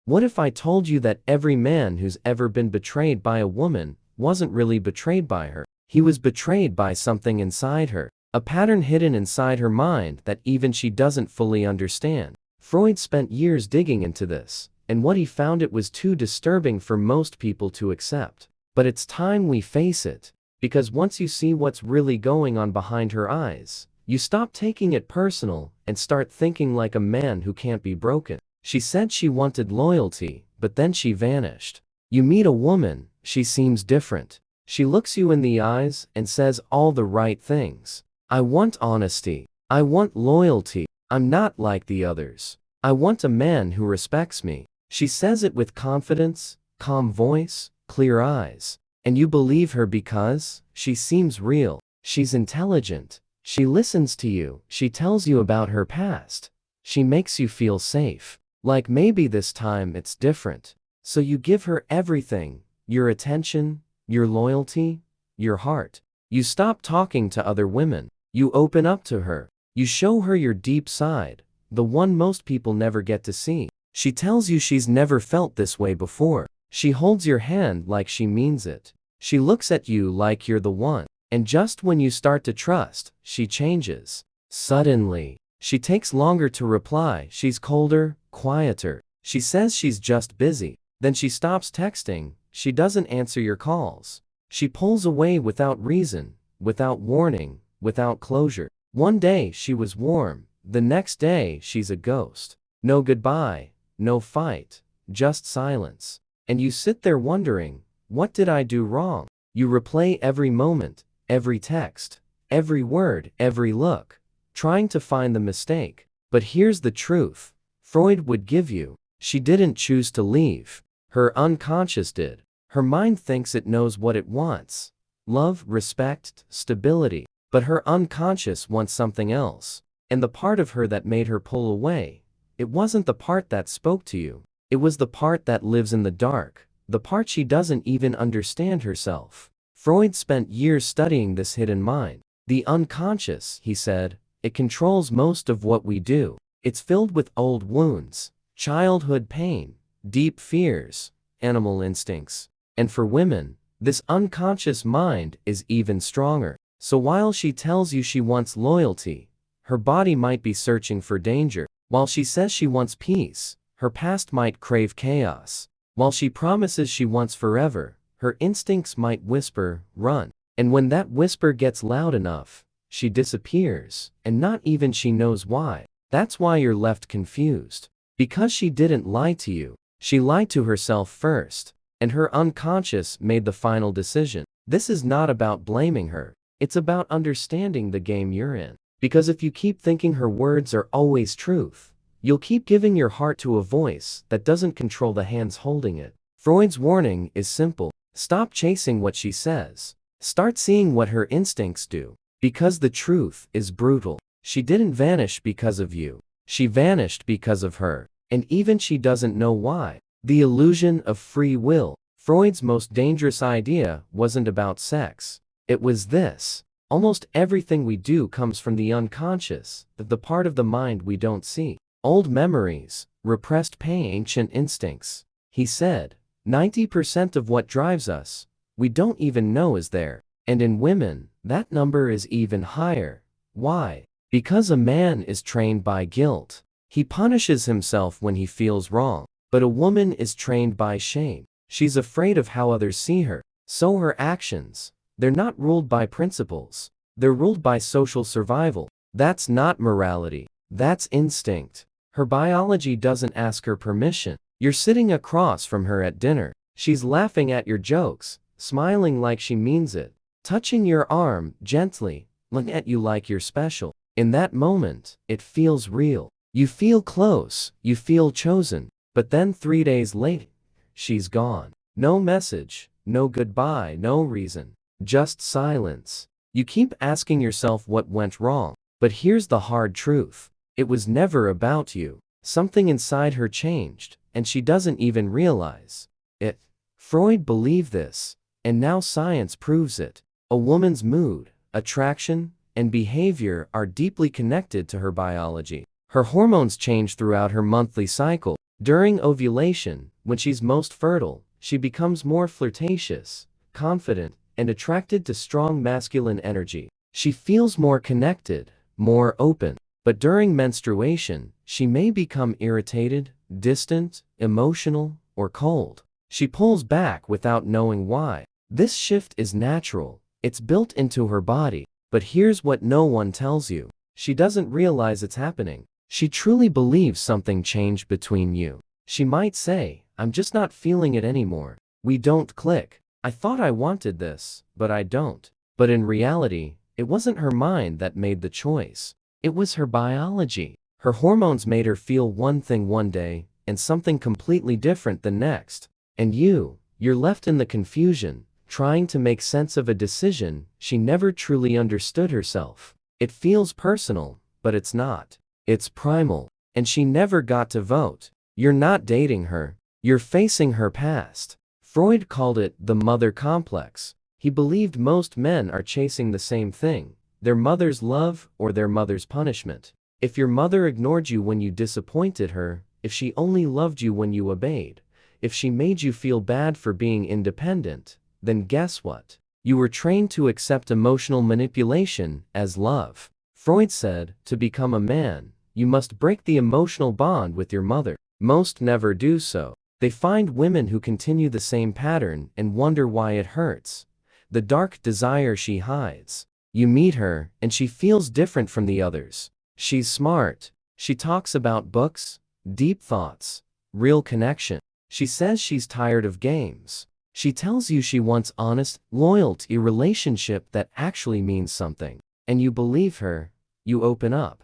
What if I told you that every man who's ever been betrayed by a woman wasn't really betrayed by her? He was betrayed by something inside her, a pattern hidden inside her mind that even she doesn't fully understand. Freud spent years digging into this, and what he found, it was too disturbing for most people to accept. But it's time we face it, because once you see what's really going on behind her eyes, you stop taking it personal and start thinking like a man who can't be broken. She said she wanted loyalty, but then she vanished. You meet a woman, she seems different. She looks you in the eyes and says all the right things. I want honesty. I want loyalty. I'm not like the others. I want a man who respects me. She says it with confidence, calm voice, clear eyes. And you believe her because she seems real. She's intelligent. She listens to you. She tells you about her past. She makes you feel safe. Like maybe this time it's different. So you give her everything, your attention, your loyalty, your heart. You stop talking to other women. You open up to her. You show her your deep side, the one most people never get to see. She tells you she's never felt this way before. She holds your hand like she means it. She looks at you like you're the one. And just when you start to trust, she changes. Suddenly, she takes longer to reply. She's colder, quieter. She says she's just busy. Then she stops texting. She doesn't answer your calls. She pulls away without reason, without warning, without closure. One day she was warm. The next day she's a ghost. No goodbye, no fight, just silence. And you sit there wondering, what did I do wrong? You replay every moment, every text, every word, every look, trying to find the mistake. But here's the truth Freud would give you. She didn't choose to leave. Her unconscious did. Her mind thinks it knows what it wants. Love, respect, stability. But her unconscious wants something else. And the part of her that made her pull away, it wasn't the part that spoke to you. It was the part that lives in the dark. The part she doesn't even understand herself. Freud spent years studying this hidden mind. The unconscious, he said, it controls most of what we do. It's filled with old wounds, childhood pain, deep fears, animal instincts. And for women, this unconscious mind is even stronger. So while she tells you she wants loyalty, her body might be searching for danger. While she says she wants peace, her past might crave chaos. While she promises she wants forever, her instincts might whisper, run. And when that whisper gets loud enough, she disappears, and not even she knows why. That's why you're left confused. Because she didn't lie to you. She lied to herself first, and her unconscious made the final decision. This is not about blaming her. It's about understanding the game you're in. Because if you keep thinking her words are always truth, you'll keep giving your heart to a voice that doesn't control the hands holding it. Freud's warning is simple. Stop chasing what she says. Start seeing what her instincts do. Because the truth is brutal. She didn't vanish because of you. She vanished because of her. And even she doesn't know why. The illusion of free will. Freud's most dangerous idea wasn't about sex. It was this. Almost everything we do comes from the unconscious, the part of the mind we don't see. Old memories, repressed pain, ancient instincts. He said, 90% of what drives us, we don't even know is there. And in women, that number is even higher. Why? Because a man is trained by guilt. He punishes himself when he feels wrong. But a woman is trained by shame. She's afraid of how others see her. So her actions, they're not ruled by principles. They're ruled by social survival. That's not morality. That's instinct. Her biology doesn't ask her permission. You're sitting across from her at dinner. She's laughing at your jokes, smiling like she means it, touching your arm gently, looking at you like you're special. In that moment, it feels real. You feel close, you feel chosen. But then 3 days later, she's gone. No message, no goodbye, no reason. Just silence. You keep asking yourself what went wrong. But here's the hard truth. It was never about you. Something inside her changed, and she doesn't even realize it. Freud believed this, and now science proves it. A woman's mood, attraction, and behavior are deeply connected to her biology. Her hormones change throughout her monthly cycle. During ovulation, when she's most fertile, she becomes more flirtatious, confident, and attracted to strong masculine energy. She feels more connected, more open. But during menstruation, she may become irritated, distant, emotional, or cold. She pulls back without knowing why. This shift is natural. It's built into her body. But here's what no one tells you. She doesn't realize it's happening. She truly believes something changed between you. She might say, "I'm just not feeling it anymore. We don't click. I thought I wanted this, but I don't." But in reality, it wasn't her mind that made the choice. It was her biology. Her hormones made her feel one thing one day, and something completely different the next. And you're left in the confusion, trying to make sense of a decision. She never truly understood herself. It feels personal, but it's not. It's primal. And she never got to vote. You're not dating her. You're facing her past. Freud called it the mother complex. He believed most men are chasing the same thing: their mother's love or their mother's punishment. If your mother ignored you when you disappointed her, if she only loved you when you obeyed, if she made you feel bad for being independent, then guess what? You were trained to accept emotional manipulation as love. Freud said, to become a man, you must break the emotional bond with your mother. Most never do so. They find women who continue the same pattern and wonder why it hurts. The dark desire she hides. You meet her, and she feels different from the others. She's smart. She talks about books, deep thoughts, real connection. She says she's tired of games. She tells you she wants honest, loyalty, a relationship that actually means something. And you believe her. You open up.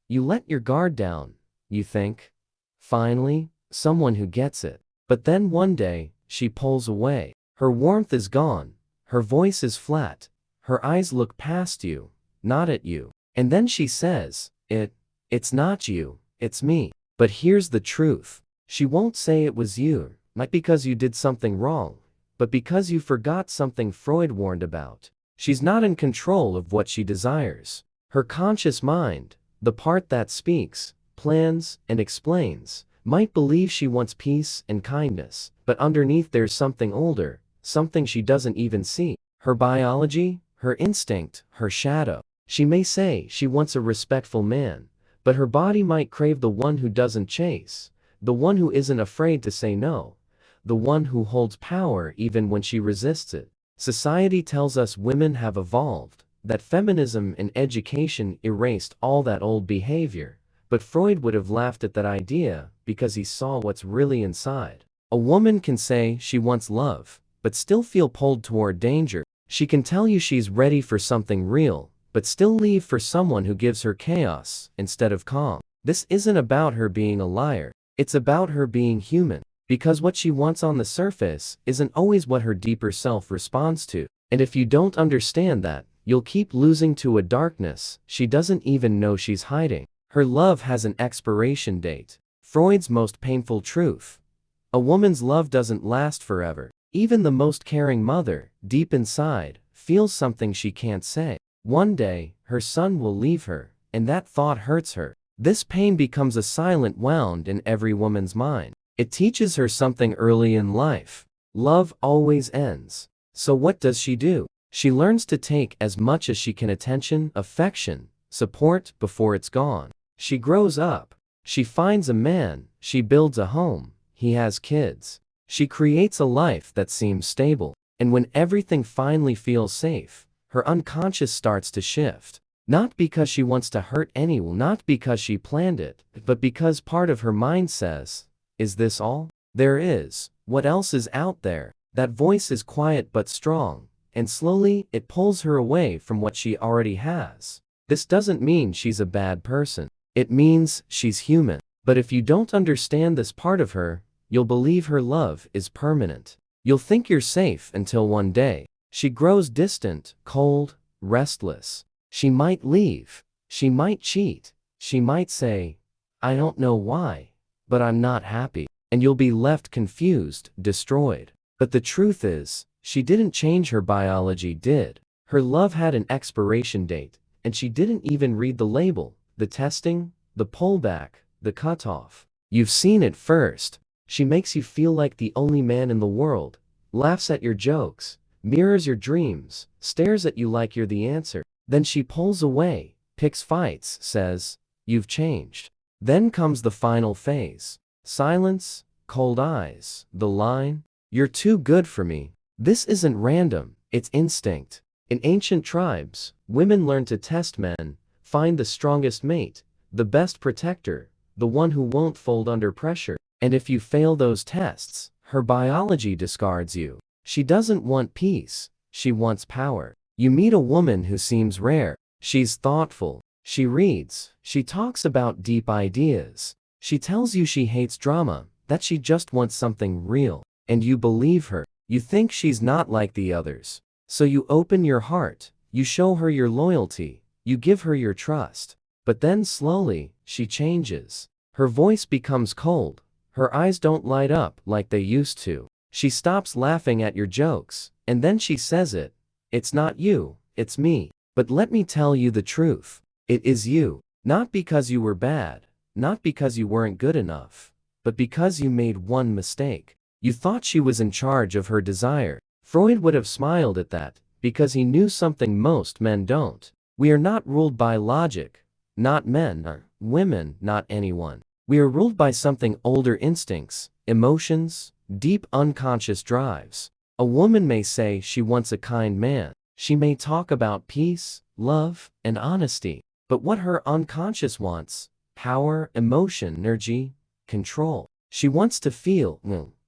You let your guard down. You think, finally, someone who gets it. But then one day, she pulls away. Her warmth is gone. Her voice is flat. Her eyes look past you, not at you. And then she says, it's not you, it's me. But here's the truth. She won't say it was you, not because you did something wrong, but because you forgot something Freud warned about. She's not in control of what she desires. Her conscious mind, the part that speaks, plans, and explains, might believe she wants peace and kindness, but underneath there's something older, something she doesn't even see. Her biology, her instinct, her shadow. She may say she wants a respectful man, but her body might crave the one who doesn't chase, the one who isn't afraid to say no, the one who holds power even when she resists it. Society tells us women have evolved, that feminism and education erased all that old behavior, but Freud would have laughed at that idea because he saw what's really inside. A woman can say she wants love, but still feel pulled toward danger. She can tell you she's ready for something real, but still leave for someone who gives her chaos instead of calm. This isn't about her being a liar. It's about her being human. Because what she wants on the surface isn't always what her deeper self responds to. And if you don't understand that, you'll keep losing to a darkness she doesn't even know she's hiding. Her love has an expiration date. Freud's most painful truth. A woman's love doesn't last forever. Even the most caring mother, deep inside, feels something she can't say. One day, her son will leave her, and that thought hurts her. This pain becomes a silent wound in every woman's mind. It teaches her something early in life. Love always ends. So what does she do? She learns to take as much as she can: attention, affection, support, before it's gone. She grows up. She finds a man. She builds a home. He has kids. She creates a life that seems stable. And when everything finally feels safe, her unconscious starts to shift. Not because she wants to hurt anyone, not because she planned it, but because part of her mind says, is this all there is? What else is out there? That voice is quiet but strong, and slowly it pulls her away from what she already has. This doesn't mean she's a bad person. It means she's human. But if you don't understand this part of her, you'll believe her love is permanent. You'll think you're safe until one day she grows distant, cold, restless. She might leave. She might cheat. She might say, I don't know why, but I'm not happy. And you'll be left confused, destroyed. But the truth is, she didn't change. Her biology did. Her love had an expiration date, and she didn't even read the label, the testing, the pullback, the cutoff. You've seen it first. She makes you feel like the only man in the world, laughs at your jokes, mirrors your dreams, stares at you like you're the answer. Then she pulls away, picks fights, says, "You've changed." Then comes the final phase. Silence, cold eyes, the line, "You're too good for me." This isn't random, it's instinct. In ancient tribes, women learned to test men, find the strongest mate, the best protector, the one who won't fold under pressure. And if you fail those tests, her biology discards you. She doesn't want peace, she wants power. You meet a woman who seems rare. She's thoughtful, she reads, she talks about deep ideas. She tells you she hates drama, that she just wants something real. And you believe her. You think she's not like the others. So you open your heart, you show her your loyalty, you give her your trust. But then slowly, she changes. Her voice becomes cold. Her eyes don't light up like they used to. She stops laughing at your jokes, and then she says it. "It's not you, it's me. But let me tell you the truth. It is you. Not because you were bad, not because you weren't good enough, but because you made one mistake. You thought she was in charge of her desire." Freud would have smiled at that, because he knew something most men don't. We are not ruled by logic. Not men or women, not anyone. We are ruled by something older: instincts, emotions, deep unconscious drives. A woman may say she wants a kind man. She may talk about peace, love, and honesty. But what her unconscious wants: power, emotion, energy, control. She wants to feel,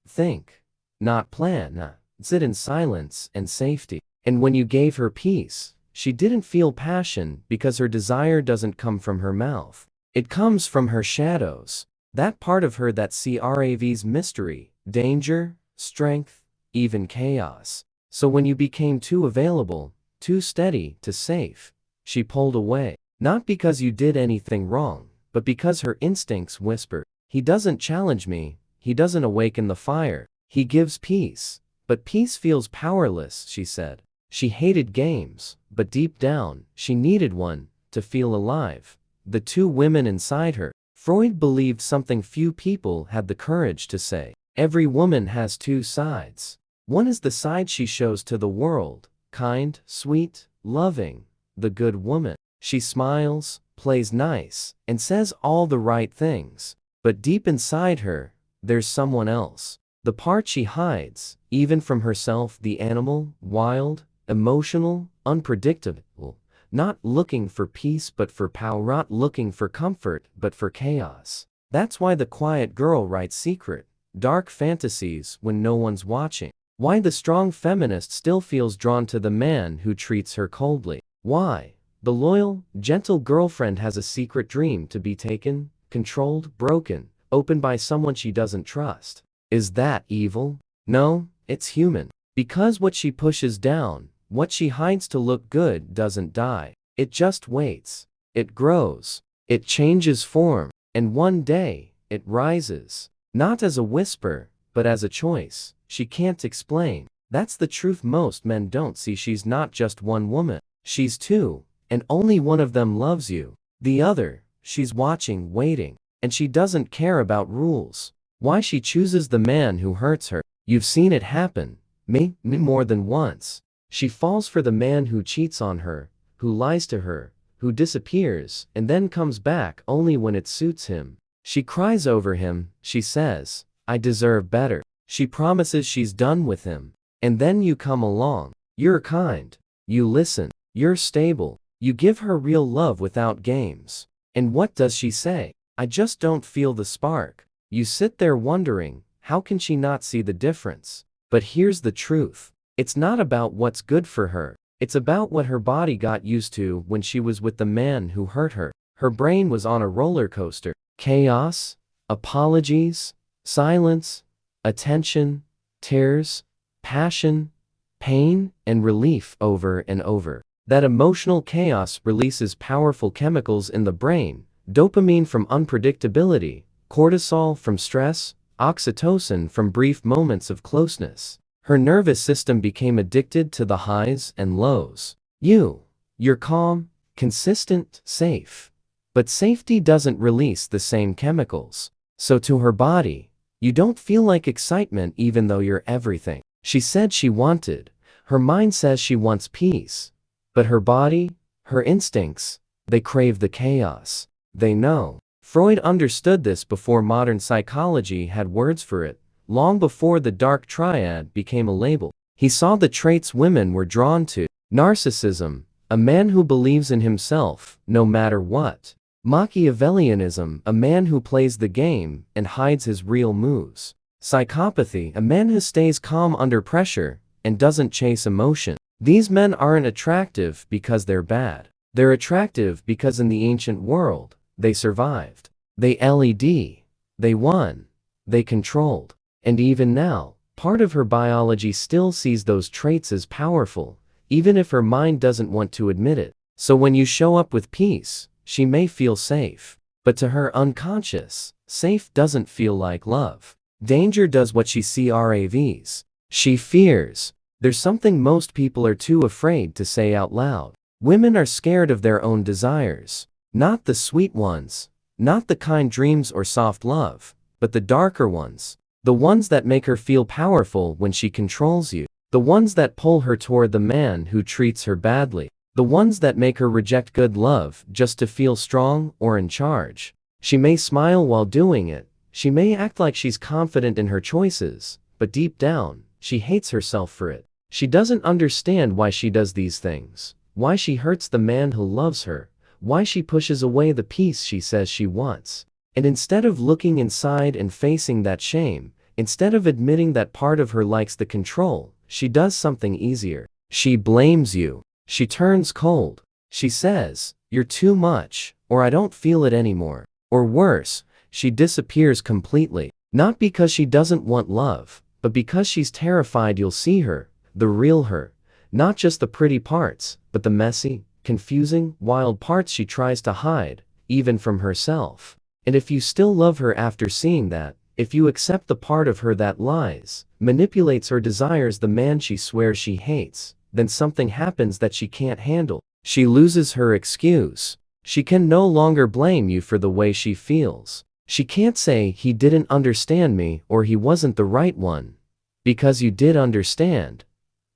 think, not plan, sit in silence and safety. And when you gave her peace, she didn't feel passion, because her desire doesn't come from her mouth. It comes from her shadows. That part of her that craves mystery, danger, strength, even chaos. So when you became too available, too steady, too safe, she pulled away. Not because you did anything wrong, but because her instincts whispered, "He doesn't challenge me, he doesn't awaken the fire, he gives peace." But peace feels powerless, she said. She hated games, but deep down, she needed one, to feel alive. The two women inside her. Freud believed something few people had the courage to say. Every woman has two sides. One is the side she shows to the world, kind, sweet, loving, the good woman. She smiles, plays nice, and says all the right things. But deep inside her, there's someone else. The part she hides, even from herself: the animal, wild, emotional, unpredictable, not looking for peace but for power, not looking for comfort but for chaos. That's why the quiet girl writes secret, dark fantasies when no one's watching. Why the strong feminist still feels drawn to the man who treats her coldly. Why the loyal, gentle girlfriend has a secret dream to be taken, controlled, broken, open by someone she doesn't trust. Is that evil? No, it's human. Because what she pushes down, what she hides to look good, doesn't die. It just waits. It grows. It changes form. And one day, it rises. Not as a whisper, but as a choice she can't explain. That's the truth most men don't see. She's not just one woman. She's two, and only one of them loves you. The other, she's watching, waiting. And she doesn't care about rules. Why she chooses the man who hurts her. You've seen it happen. Me more than once. She falls for the man who cheats on her, who lies to her, who disappears, and then comes back only when it suits him. She cries over him, she says, "I deserve better." She promises she's done with him. And then you come along. You're kind. You listen. You're stable. You give her real love without games. And what does she say? "I just don't feel the spark." You sit there wondering, how can she not see the difference? But here's the truth. It's not about what's good for her. It's about what her body got used to when she was with the man who hurt her. Her brain was on a roller coaster. Chaos, apologies, silence, attention, tears, passion, pain, and relief over and over. That emotional chaos releases powerful chemicals in the brain: dopamine from unpredictability, cortisol from stress, oxytocin from brief moments of closeness. Her nervous system became addicted to the highs and lows. You're calm, consistent, safe. But safety doesn't release the same chemicals. So to her body, you don't feel like excitement even though you're everything she said she wanted. Her mind says she wants peace. But her body, her instincts, they crave the chaos. They know. Freud understood this before modern psychology had words for it, long before the dark triad became a label. He saw the traits women were drawn to. Narcissism, a man who believes in himself, no matter what. Machiavellianism, a man who plays the game and hides his real moves. Psychopathy, a man who stays calm under pressure and doesn't chase emotion. These men aren't attractive because they're bad. They're attractive because in the ancient world, they survived. They led. They won. They controlled. And even now, part of her biology still sees those traits as powerful, even if her mind doesn't want to admit it. So when you show up with peace, she may feel safe. But to her unconscious, safe doesn't feel like love. Danger does what she craves. She fears. There's something most people are too afraid to say out loud. Women are scared of their own desires. Not the sweet ones. Not the kind dreams or soft love. But the darker ones. The ones that make her feel powerful when she controls you. The ones that pull her toward the man who treats her badly. The ones that make her reject good love just to feel strong or in charge. She may smile while doing it. She may act like she's confident in her choices. But deep down, she hates herself for it. She doesn't understand why she does these things. Why she hurts the man who loves her. Why she pushes away the peace she says she wants. And instead of looking inside and facing that shame, instead of admitting that part of her likes the control, she does something easier. She blames you. She turns cold. She says, "You're too much," or "I don't feel it anymore." Or worse, she disappears completely. Not because she doesn't want love, but because she's terrified you'll see her, the real her. Not just the pretty parts, but the messy, confusing, wild parts she tries to hide, even from herself. And if you still love her after seeing that, if you accept the part of her that lies, manipulates or desires the man she swears she hates, then something happens that she can't handle. She loses her excuse. She can no longer blame you for the way she feels. She can't say he didn't understand me or he wasn't the right one. Because you did understand.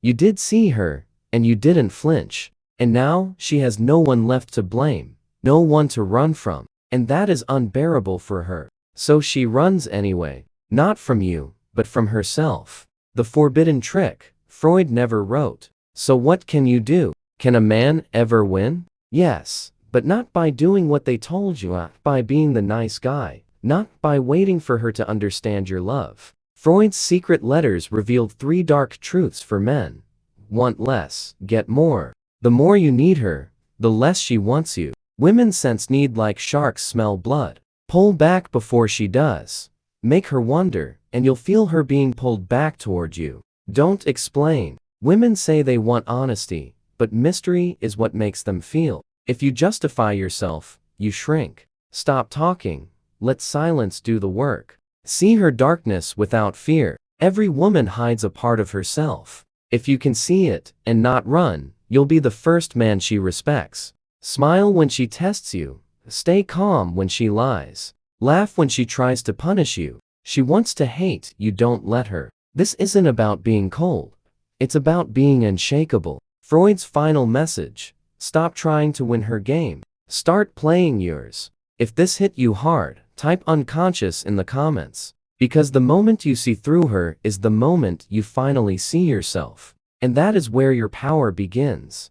You did see her, and you didn't flinch. And now, she has no one left to blame, no one to run from. And that is unbearable for her. So she runs anyway. Not from you, but from herself. The forbidden trick, Freud never wrote. So what can you do? Can a man ever win? Yes, but not by doing what they told you, not by being the nice guy, not by waiting for her to understand your love. Freud's secret letters revealed 3 dark truths for men. Want less, get more. The more you need her, the less she wants you. Women sense need like sharks smell blood. Pull back before she does. Make her wonder, and you'll feel her being pulled back toward you. Don't explain. Women say they want honesty, but mystery is what makes them feel. If you justify yourself, you shrink. Stop talking. Let silence do the work. See her darkness without fear. Every woman hides a part of herself. If you can see it and not run, you'll be the first man she respects. Smile when she tests you. Stay calm when she lies. Laugh when she tries to punish you. She wants to hate you, don't let her. This isn't about being cold. It's about being unshakable. Freud's final message: stop trying to win her game. Start playing yours. If this hit you hard, type unconscious in the comments. Because the moment you see through her is the moment you finally see yourself. And that is where your power begins.